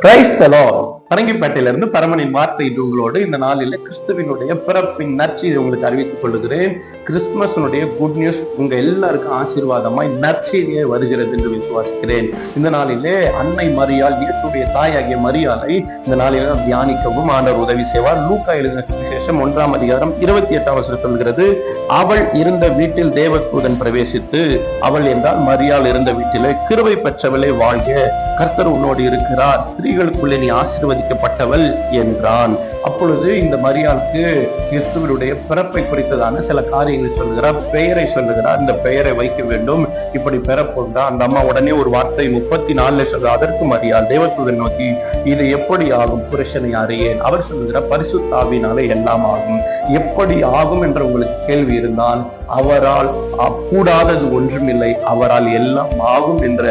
Praise the Lord. பரங்கிப்பேட்டையிலிருந்து பரமனின் வார்த்தை இது உங்களோடு இந்த நாளில் கிறிஸ்துவினுடைய பிறப்பின் நற்செய்தி உங்களுக்கு அறிவித்துக் கொள்கிறேன். கிறிஸ்துமஸினுடைய குட் நியூஸ் உங்க எல்லாருக்கும் ஆசீர்வாதமாய் நற்செய்தியே வருகிறது என்று விசுவாசிக்கிறேன். இந்த நாளிலே அன்னை மரியாள், இயேசுடைய தாயாகிய மரியாளை இந்த நாளில தியானிக்கவும் ஆண்டவர் உதவி செய்வார். லூக்கா எழுதின சுவிசேஷம் 1ஆம் அதிகாரம் 28ஆம் வசனம் சொல்கிறது, அவள் இருந்த வீட்டில் தேவதூதன் பிரவேசித்து, அவள் என்றால் மரியாள் இருந்த வீட்டிலே, கிருபை பெற்றவளே வாழ்க, கர்த்தர் உன்னோடு இருக்கிறார், ஸ்திரீகளுக்குள்ளே நீ ஆசீர்வதிக்கப்பட்டவள் என்றான். அப்பொழுது இந்த மரியாளுக்கு கிறிஸ்துவனுடைய பிறப்பை குறித்ததான சில காரியங்களை சொல்லுகிறார், பெயரை சொல்லுகிறார். இந்த பெயரை வைக்க வேண்டும், இப்படி பெறப்போன்றா. அந்த அம்மா உடனே ஒரு வார்த்தை 34 சொல்ற, அதற்கு மரியாள் தேவதூதன் நோக்கி, இது எப்படி ஆகும், புருஷனை அறியேன். அவர் சொல்லுகிறார், பரிசுத்த ஆவியினாலே எல்லாம் ஆகும். எப்படி ஆகும் என்ற உங்களுக்கு கேள்வி இருந்தால், அவரால் கூடாதது ஒன்றுமில்லை, அவரால் எல்லாம் ஆகும் என்ற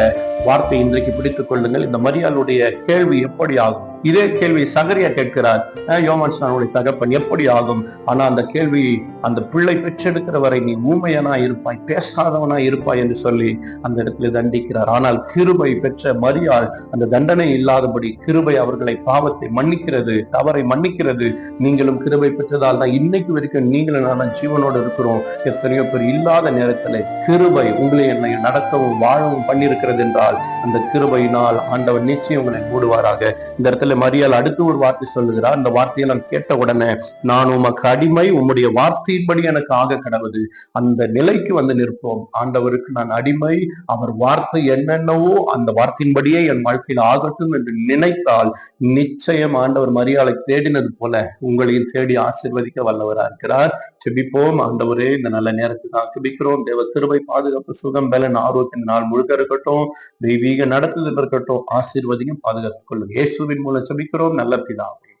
வார்த்தை இன்றைக்கு பிடித்துக் கொள்ளுங்கள். இந்த மரியாளுடைய கேள்வி எப்படி ஆகும்? இதே கேள்வி சகரியா கேட்கிறார், யோவான் தகப்பன் எப்படி ஆகும்? ஆனா அந்த கேள்வி, அந்த பிள்ளை பெற்றெடுக்கிற வரை நீ ஊமையனா இருப்பாய், பேசாதவனா இருப்பாய் என்று சொல்லி அந்த இடத்துல தண்டிக்கிறார். ஆனால் கிருபை பெற்ற மரியாள் அந்த தண்டனை இல்லாதபடி கிருபை அவர்களை பாவத்தை மன்னிக்கிறது, தவறை மன்னிக்கிறது. நீங்களும் கிருபை பெற்றதால் தான் இன்னைக்கு வரைக்கும் நீங்களும் நான் ஜீவனோடு இருக்கிறோம். எத்தனையோ பேர் இல்லாத நேரத்துல கிருபை உங்களை என்னை நடத்தவும் வாழவும் பண்ணியிருக்கிறது என்றால் அந்த கிருபையினால் ஆண்டவர் நிச்சயம் உங்களை மூடுவாராக. இந்த இடத்துல மரியாள் அடுத்து ஒரு வார்த்தை சொல்லுகிறார். அந்த வார்த்தையை நான் கேட்ட உடனே, நான் உமக்கு அடிமை, உம்முடைய வார்த்தையின்படி எனக்கு ஆக கடவுது. அந்த நிலைக்கு வந்து நிற்போம். ஆண்டவருக்கு நான் அடிமை, அவர் வார்த்தை என்னென்னவோ அந்த வார்த்தையின்படியே என் வாழ்க்கையில் ஆகட்டும் என்று நினைத்தால் நிச்சயம் ஆண்டவர் மரியாளை தேடினது போல உங்களையும் தேடி ஆசீர்வதிக்க வல்லவரா இருக்கிறார். செபிப்போம். ஆண்டவரே, இந்த நல்ல நேரத்துக்கு நான் செபிக்கிறோம். தேவ கிருபை, பாதுகாப்பு, சுகம், பலன், ஆரோக்கியம் நாள் முழுக்க இருக்கட்டும். தெய்வீக நடத்துதல் இருக்கட்டும். ஆசீர்வதியும் பாதுகாத்துக் கொள்ளும். இயேசுவின் மூலம் செபிக்கிறோம் நல்ல பிதாவே.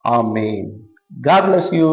ஆமென். God bless you.